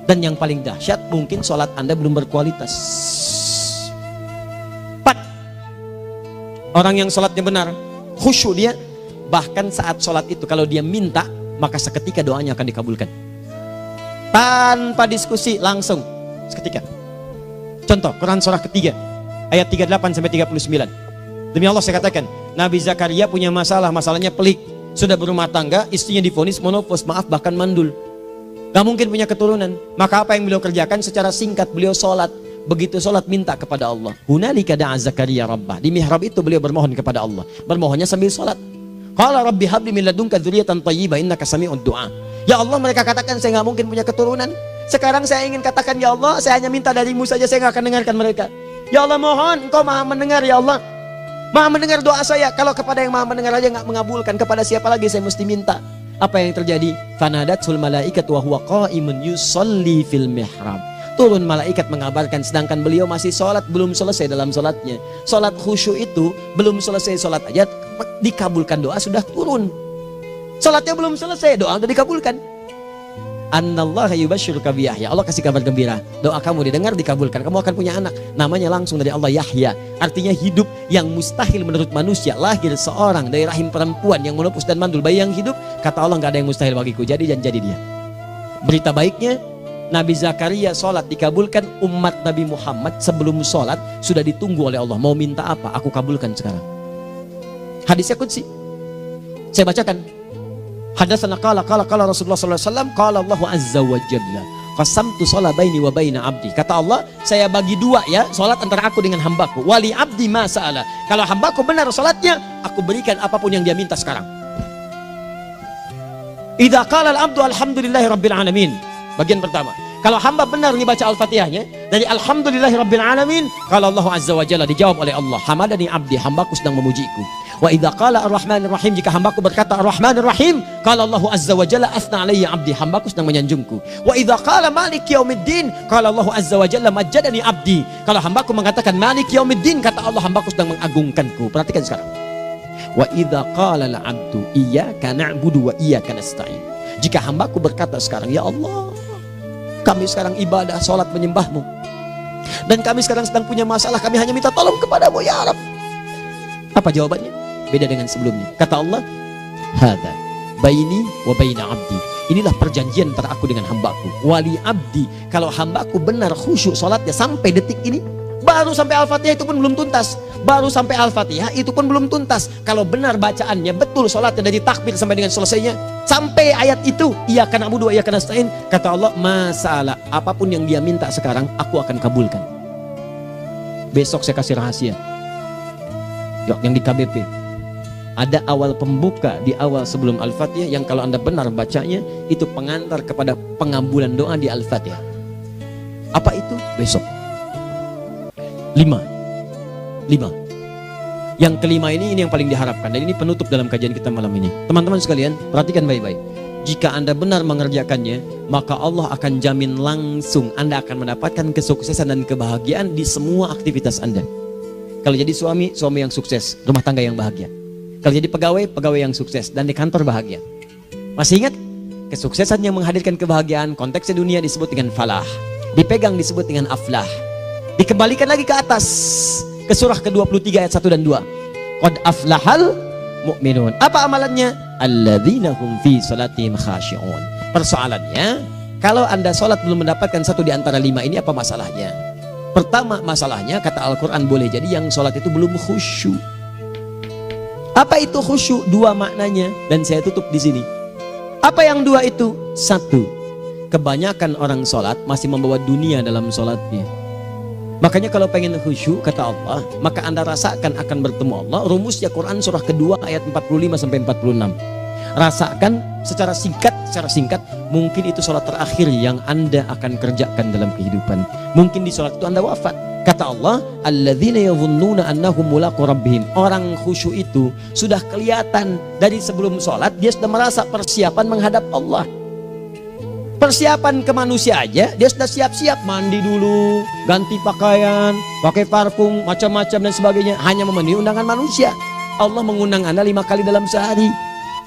Dan yang paling dahsyat, mungkin sholat Anda belum berkualitas. 4. Orang yang sholatnya benar, khusyuk dia, bahkan saat sholat itu kalau dia minta, maka seketika doanya akan dikabulkan. Tanpa diskusi, langsung seketika. Contoh, Quran surah ketiga ayat 38-39. Demi Allah saya katakan, Nabi Zakaria punya masalah, masalahnya pelik. Sudah berumah tangga, istrinya divonis monopause, maaf bahkan mandul. Gak mungkin punya keturunan. Maka apa yang beliau kerjakan? Secara singkat beliau sholat. Begitu sholat minta kepada Allah. Hunalika da'a Zakaria rabbah. Di mihrab itu beliau bermohon kepada Allah. Bermohonnya sambil sholat. Qala rabbi habli min ladunka dzurriyyatan thayyibah innaka sami'ud du'a. Ya Allah, mereka katakan saya gak mungkin punya keturunan. Sekarang saya ingin katakan, ya Allah, saya hanya minta darimu saja, saya gak akan dengarkan mereka. Ya Allah, mohon engkau maha mendengar, ya Allah. Maha mendengar doa saya. Kalau kepada yang maha mendengar aja gak mengabulkan, kepada siapa lagi saya mesti minta? Apa yang terjadi? Fanadatul malaikat wa huwa qa'imun yusalli fil mihrab. Turun malaikat mengabarkan, sedangkan beliau masih sholat, belum selesai dalam sholatnya. Sholat khusyuk itu belum selesai sholat aja dikabulkan, doa sudah turun. Sholatnya belum selesai, doa sudah dikabulkan. Annallaha yubashshiruka bi Yahya. Allah kasih kabar gembira, doa kamu didengar, dikabulkan, kamu akan punya anak, namanya langsung dari Allah Yahya. Artinya hidup yang mustahil menurut manusia. Lahir seorang dari rahim perempuan yang menopause dan mandul, bayi yang hidup, kata Allah nggak ada yang mustahil bagiku, jadi dan jadi dia. Berita baiknya, Nabi Zakaria sholat dikabulkan. Umat Nabi Muhammad sebelum sholat sudah ditunggu oleh Allah, mau minta apa aku kabulkan sekarang. Hadisnya qudsi, saya bacakan. Hadatsana qala Rasulullah sallallahu alaihi wasallam, qala Allahu azza wa jalla, qasamtu shalah baini wa baina abdi. Kata Allah, saya bagi dua ya, salat antara aku dengan hambaku. Wali abdi ma sa'ala. Kalau hambaku benar salatnya, aku berikan apapun yang dia minta sekarang. Idza qala al-abdu alhamdulillahi rabbil alamin. Bagian pertama. Kalau hamba benar dibaca Al-Fatihahnya dari alhamdulillahi rabbil alamin, kalau Allah azza wa jalla dijawab oleh Allah, hamadani abdi, hambaku sedang memujiku. Wa idza qala ar-rahmanir rahim, jika hambaku berkata ar-rahmanir rahim, qala Allah azza wa jalla athna alayya abdi, hambaku sedang menyanjungku. Wa idza qala maliki yaumiddin, qala Allah azza wa jalla majjadani abdi, kalau hambaku mengatakan maliki yaumiddin, kata Allah hambaku sedang mengagungkanku. Perhatikan sekarang. Wa idza qala al-abdu iyyaka na'budu wa iyyaka nasta'in, jika hambaku berkata sekarang, ya Allah, kami sekarang ibadah, sholat menyembahmu, dan kami sekarang sedang punya masalah, kami hanya minta tolong kepadamu ya Rabb. Apa jawabannya? Beda dengan sebelumnya. Kata Allah, hadza baini wa baina abdi, inilah perjanjian antara aku dengan hambaku. Wali abdi, kalau hambaku benar khusyuk sholatnya sampai detik ini, baru sampai Al-Fatihah itu pun belum tuntas. Baru sampai Al-Fatihah itu pun belum tuntas. Kalau benar bacaannya betul, sholatnya dari takbir sampai dengan selesainya, sampai ayat itu, iyyaka na'budu wa iyyaka nasta'in, kata Allah, masalah apapun yang dia minta sekarang, aku akan kabulkan. Besok saya kasih rahasia. Yuk, yang di KBP ada awal pembuka di awal sebelum Al-Fatihah yang kalau Anda benar bacanya itu pengantar kepada pengabulan doa di Al-Fatihah. Apa itu? Besok. 5. Yang kelima ini yang paling diharapkan, dan ini penutup dalam kajian kita malam ini. Teman-teman sekalian, perhatikan baik-baik. Jika Anda benar mengerjakannya, maka Allah akan jamin langsung Anda akan mendapatkan kesuksesan dan kebahagiaan di semua aktivitas Anda. Kalau jadi suami, suami yang sukses, rumah tangga yang bahagia. Kalau jadi pegawai, pegawai yang sukses, dan di kantor bahagia. Masih ingat? Kesuksesan yang menghadirkan kebahagiaan, konteksnya dunia disebut dengan falah, dipegang disebut dengan aflah. Dikembalikan lagi ke atas, ke surah ke-23 ayat 1 dan 2. Qad aflahal mu'minun. Apa amalannya? Alladzina hum fi salatihim khashi'un. Persoalannya, kalau Anda sholat belum mendapatkan satu di antara 5 ini, apa masalahnya? Pertama masalahnya, kata Al-Quran, boleh jadi yang sholat itu belum khusyuk. Apa itu khusyuk? 2 maknanya, dan saya tutup di sini. Apa yang 2 itu? 1, kebanyakan orang sholat masih membawa dunia dalam sholatnya. Makanya kalau pengen khusyuk, kata Allah, maka Anda rasakan akan bertemu Allah. Rumusnya Quran surah kedua ayat 45-46. Rasakan secara singkat, mungkin itu sholat terakhir yang Anda akan kerjakan dalam kehidupan. Mungkin di sholat itu Anda wafat. Kata Allah, alladzina yadhunnuna annahum mulaqu rabbihim. Orang khusyuk itu sudah kelihatan dari sebelum sholat, dia sudah merasa persiapan menghadap Allah. Persiapan ke manusia aja, dia sudah siap-siap, mandi dulu, ganti pakaian, pakai parfum, macam-macam dan sebagainya, hanya memenuhi undangan manusia. Allah mengundang Anda 5 kali dalam sehari.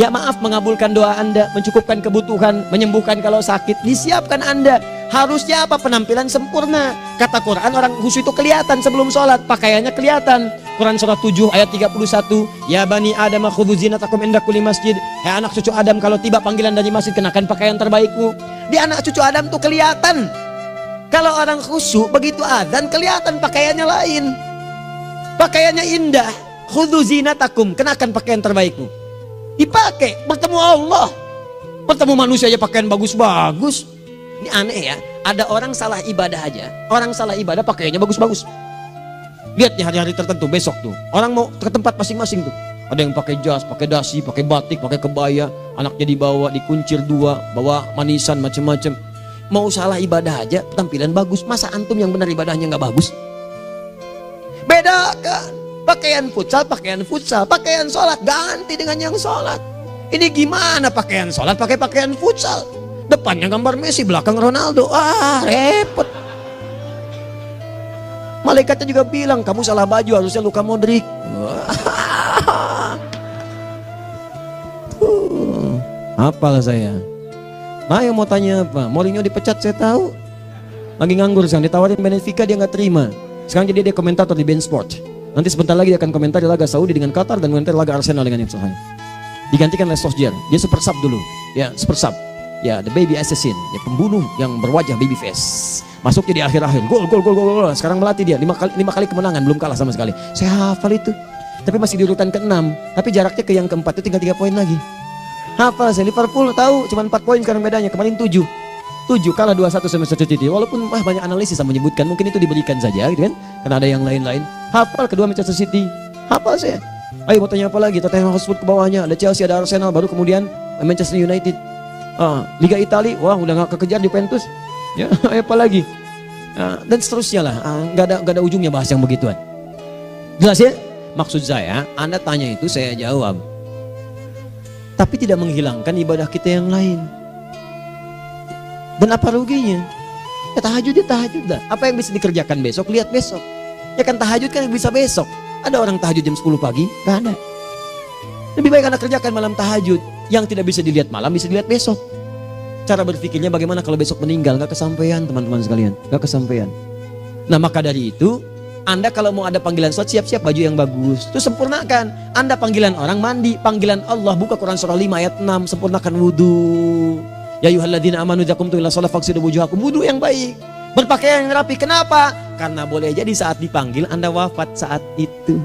Ya maaf, mengabulkan doa Anda, mencukupkan kebutuhan, menyembuhkan kalau sakit, disiapkan Anda. Harusnya apa? Penampilan sempurna. Kata Quran, orang khusyuk itu kelihatan sebelum sholat, pakaiannya kelihatan. Quran surah 7 ayat 31, ya bani Adam khudzu zinatakum inda kulli masjid. Hai anak cucu Adam, kalau tiba panggilan dari masjid, kenakan pakaian terbaikmu. Di anak cucu Adam tuh kelihatan. Kalau orang khusyuk begitu azan kelihatan pakaiannya lain. Pakaiannya indah. Khudzu zinatakum, kenakan pakaian terbaikmu. Dipakai bertemu Allah. Bertemu manusia aja pakaian bagus-bagus. Ini aneh ya, ada orang salah ibadah aja. Orang salah ibadah pakaiannya bagus-bagus. Lihat nih hari-hari tertentu besok tuh, orang mau ke tempat masing-masing tuh. Ada yang pakai jas, pakai dasi, pakai batik, pakai kebaya. Anaknya dibawa, dikuncir dua, bawa manisan macem-macem. Mau salah ibadah aja, tampilan bagus. Masa antum yang benar ibadahnya nggak bagus? Bedakan. Pakaian futsal, pakaian sholat ganti dengan yang sholat. Ini gimana pakaian sholat pakai pakaian futsal? Depannya gambar Messi, belakang Ronaldo. Repot. Malaikatnya juga bilang, kamu salah baju, harusnya Luka Modric. Apalah saya. Nah, yang mau tanya apa? Mourinho dipecat saya tahu. Lagi nganggur sekarang, ditawarin Benfica dia nggak terima. Sekarang jadi dia komentator di BeIN Sport. Nanti sebentar lagi dia akan komentar di laga Saudi dengan Qatar dan komentar laga Arsenal dengan Ipswich. Digantikan oleh Solskjaer. Dia super sub dulu. Ya, super sub. Ya, the baby assassin, ya pembunuh yang berwajah baby face. Masuk jadi akhir-akhir, gol. Sekarang melatih dia 5 kali kemenangan, belum kalah sama sekali. Saya hafal itu. Tapi masih di urutan ke-6, tapi jaraknya ke yang ke-4 itu tinggal 3 poin lagi. Hafal saya. Liverpool tahu cuma 4 poin sekarang bedanya, kemarin 7 kalah 2-1 sama Manchester City. Walaupun banyak analisis yang menyebutkan mungkin itu diberikan saja gitu kan, karena ada yang lain-lain. Hafal kedua Manchester City, hafal saya. Ayo mau tanya apa lagi? Tottenham Hotspur ke bawahnya, ada Chelsea, ada Arsenal, baru kemudian Manchester United. Liga Italia, wah udah gak kekejar Juventus. Ya, apa lagi? Dan seterusnya lah. Gak ada ujungnya bahas yang begituan. Jelas ya? Maksud saya, Anda tanya itu saya jawab. Tapi tidak menghilangkan ibadah kita yang lain. Dan apa ruginya? Ya tahajud dah. Apa yang bisa dikerjakan besok, lihat besok. Ya kan tahajud kan bisa besok. Ada orang tahajud jam 10 pagi? Gak ada. Lebih baik Anda kerjakan malam tahajud. Yang tidak bisa dilihat malam bisa dilihat besok. Cara berpikirnya bagaimana kalau besok meninggal? Gak kesampaian teman-teman sekalian. Gak kesampaian. Nah maka dari itu, Anda kalau mau ada panggilan sholat, siap-siap baju yang bagus. Itu sempurnakan. Anda panggilan orang mandi, panggilan Allah, buka Quran surah 5 ayat 6, sempurnakan wudhu. Ya ayyuhalladzina amanu idza qumtum ila shalah faghsilu wujuhakum, wudhu yang baik. Berpakaian yang rapi. Kenapa? Karena boleh jadi saat dipanggil Anda wafat saat itu.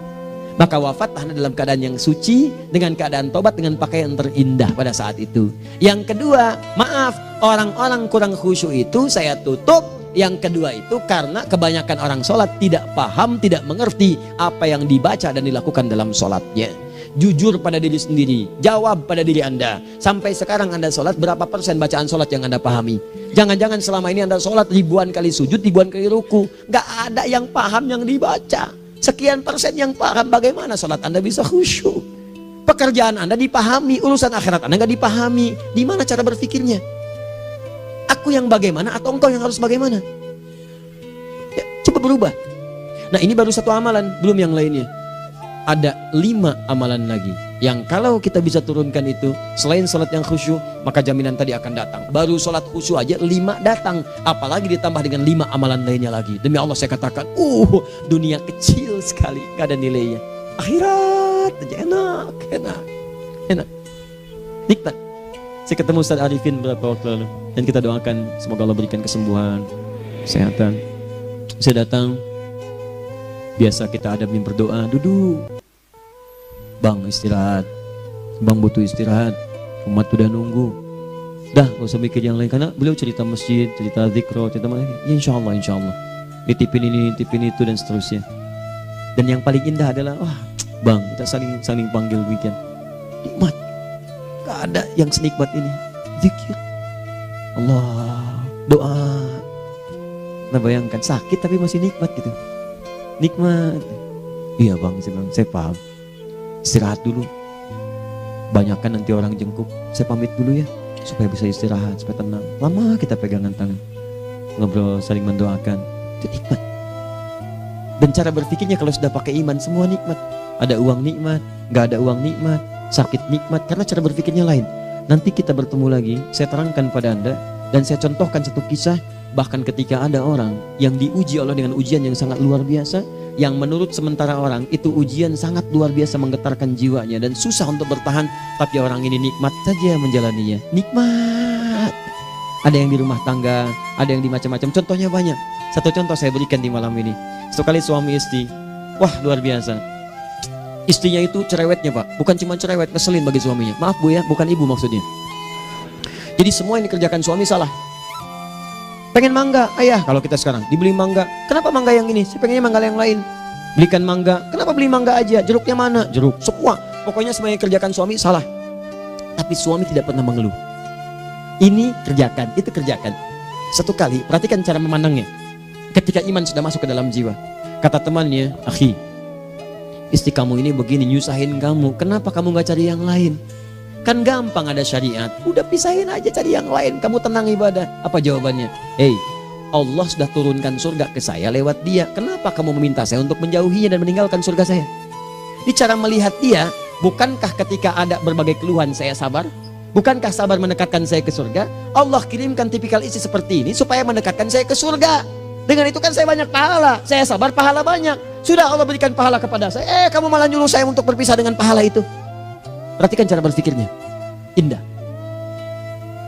Maka wafat Anda dalam keadaan yang suci, dengan keadaan tobat, dengan pakaian terindah pada saat itu. Yang kedua, maaf, orang-orang kurang khusyuk itu saya tutup. Yang kedua itu karena kebanyakan orang sholat tidak paham, tidak mengerti apa yang dibaca dan dilakukan dalam sholatnya. Jujur pada diri sendiri, jawab pada diri Anda. Sampai sekarang Anda sholat, berapa persen bacaan sholat yang Anda pahami? Jangan-jangan selama ini Anda sholat ribuan kali sujud, ribuan kali ruku, gak ada yang paham yang dibaca. Sekian persen yang paham, bagaimana sholat Anda bisa khusyuk? Pekerjaan Anda dipahami, urusan akhirat Anda gak dipahami. Di mana cara berpikirnya? Aku yang bagaimana atau engkau yang harus bagaimana? Ya, coba berubah. Nah ini baru satu amalan, belum yang lainnya. Ada 5 amalan lagi yang kalau kita bisa turunkan itu, selain sholat yang khusyuk, maka jaminan tadi akan datang. Baru sholat khusyuk aja 5 datang, apalagi ditambah dengan 5 amalan lainnya lagi. Demi Allah saya katakan, dunia kecil sekali, gak ada nilainya. Akhirat aja enak, nikmat. Saya ketemu Ustaz Arifin beberapa waktu lalu, dan kita doakan semoga Allah berikan kesembuhan, kesehatan. Saya datang, biasa kita adamin berdoa, duduk. Bang istirahat, bang butuh istirahat, umat udah nunggu. Dah gak usah mikir yang lain, karena beliau cerita masjid, cerita zikro, cerita mana. Ya insya Allah. Nitipin ini, nitipin itu dan seterusnya. Dan yang paling indah adalah, bang kita saling panggil weekend. Nikmat, gak ada yang senikmat ini. Zikir, Allah, doa. Nah bayangkan sakit tapi masih nikmat gitu. Nikmat. Iya bang, saya paham. Istirahat dulu. Banyakkan nanti orang jengkuk. Saya pamit dulu ya, supaya bisa istirahat, supaya tenang. Lama kita pegangan tangan, ngobrol, saling mendoakan. Itu nikmat. Dan cara berpikirnya kalau sudah pakai iman, semua nikmat. Ada uang nikmat, gak ada uang nikmat, sakit nikmat. Karena cara berpikirnya lain. Nanti kita bertemu lagi, saya terangkan pada Anda. Dan saya contohkan satu kisah Bahkan ketika ada orang yang diuji Allah dengan ujian yang sangat luar biasa, yang menurut sementara orang itu ujian sangat luar biasa menggetarkan jiwanya dan susah untuk bertahan, tapi orang ini nikmat saja menjalaninya. Nikmat. Ada yang di rumah tangga, ada yang di macam-macam. Contohnya banyak. Satu contoh saya berikan di malam ini. Sekali suami istri, wah luar biasa. Istrinya itu cerewetnya Pak, bukan cuma cerewet, ngeselin bagi suaminya. Maaf Bu ya, bukan ibu maksudnya. Jadi semua yang dikerjakan suami salah. Pengen mangga, ayah kalau kita sekarang dibeli mangga. Kenapa mangga yang ini? Saya pengennya mangga yang lain. Belikan mangga. Kenapa beli mangga aja? Jeruknya mana? Jeruk. Semua. Pokoknya semua yang kerjakan suami salah. Tapi suami tidak pernah mengeluh. Ini kerjakan, itu kerjakan. Satu kali, perhatikan cara memandangnya. Ketika iman sudah masuk ke dalam jiwa. Kata temannya, akhi, istri kamu ini begini nyusahin kamu. Kenapa kamu gak cari yang lain? Kan gampang ada syariat. Udah pisahin aja cari yang lain. Kamu tenang ibadah. Apa jawabannya? Hei, Allah sudah turunkan surga ke saya lewat dia. Kenapa kamu meminta saya untuk menjauhinya dan meninggalkan surga saya? Di cara melihat dia, bukankah ketika ada berbagai keluhan saya sabar? Bukankah sabar mendekatkan saya ke surga? Allah kirimkan tipikal istri seperti ini supaya mendekatkan saya ke surga. Dengan itu kan saya banyak pahala. Saya sabar, pahala banyak. Sudah Allah berikan pahala kepada saya. Kamu malah nyuruh saya untuk berpisah dengan pahala itu. Perhatikan cara berpikirnya, indah.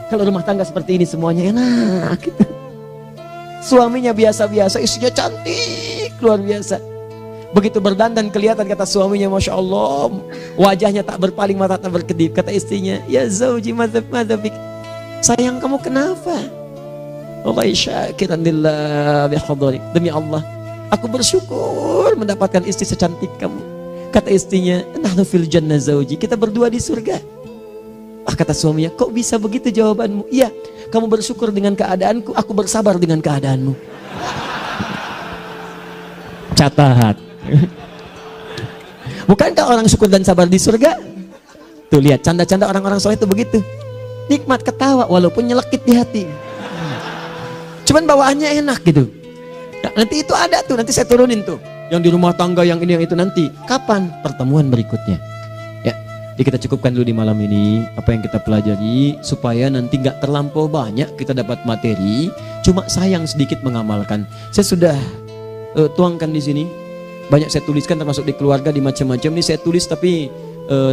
Kalau rumah tangga seperti ini semuanya enak gitu. Suaminya biasa-biasa, istrinya cantik, luar biasa. Begitu berdandan kelihatan kata suaminya, Masya Allah, wajahnya tak berpaling, mata tak berkedip. Kata istrinya, ya zauji madhabik, sayang kamu kenapa? Wallahi syakiran lillah bihadari. Demi Allah, aku bersyukur mendapatkan istri secantik kamu. Kata istrinya, nahnu fil jannah zauji, kita berdua di surga. Kata suaminya, kok bisa begitu jawabanmu? Iya, kamu bersyukur dengan keadaanku, aku bersabar dengan keadaanmu. Catat. Bukankah orang syukur dan sabar di surga? Tuh lihat, canda-canda orang-orang soleh itu begitu. Nikmat ketawa walaupun nyelekit di hati. Cuman bawaannya enak gitu. Nah, nanti itu ada tuh, nanti saya turunin tuh. Yang di rumah tangga, yang ini, yang itu nanti. Kapan? Pertemuan berikutnya. Ya, jadi kita cukupkan dulu di malam ini apa yang kita pelajari supaya nanti nggak terlampau banyak kita dapat materi. Cuma sayang sedikit mengamalkan. Saya sudah tuangkan di sini. Banyak saya tuliskan termasuk di keluarga, di macam-macam. Ini saya tulis tapi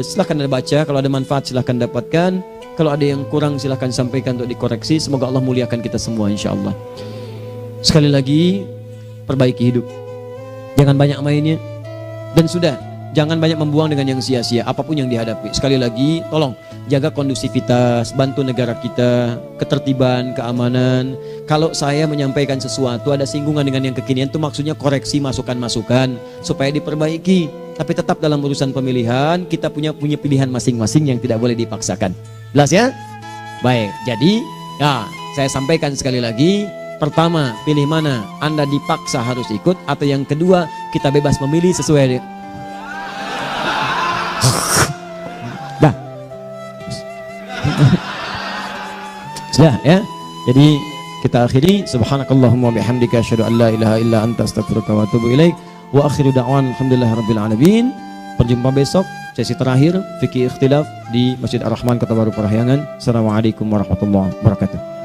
silahkan Anda baca. Kalau ada manfaat silahkan dapatkan. Kalau ada yang kurang silahkan sampaikan untuk dikoreksi. Semoga Allah muliakan kita semua insya Allah. Sekali lagi, perbaiki hidup. Jangan banyak mainnya. Dan sudah, jangan banyak membuang dengan yang sia-sia apapun yang dihadapi. Sekali lagi, tolong jaga kondusivitas, bantu negara kita, ketertiban, keamanan. Kalau saya menyampaikan sesuatu ada singgungan dengan yang kekinian, itu maksudnya koreksi masukan-masukan supaya diperbaiki. Tapi tetap dalam urusan pemilihan kita punya pilihan masing-masing yang tidak boleh dipaksakan. Jelas ya? Baik, jadi saya sampaikan sekali lagi. Pertama, pilih mana? Anda dipaksa harus ikut, atau yang kedua, kita bebas memilih sesuai. Dah. Sudah ya. Jadi kita akhiri. Subhanakallahumma bihamdika asyhadu an la ilaha illa anta astaghfiruka wa atubu ilaik. Wa akhiru da'wan alhamdulillahirabbil alamin. Berjumpa besok sesi terakhir fikih ikhtilaf di Masjid Ar-Rahman Kota Baru Parahyangan. Assalamualaikum warahmatullahi wabarakatuh.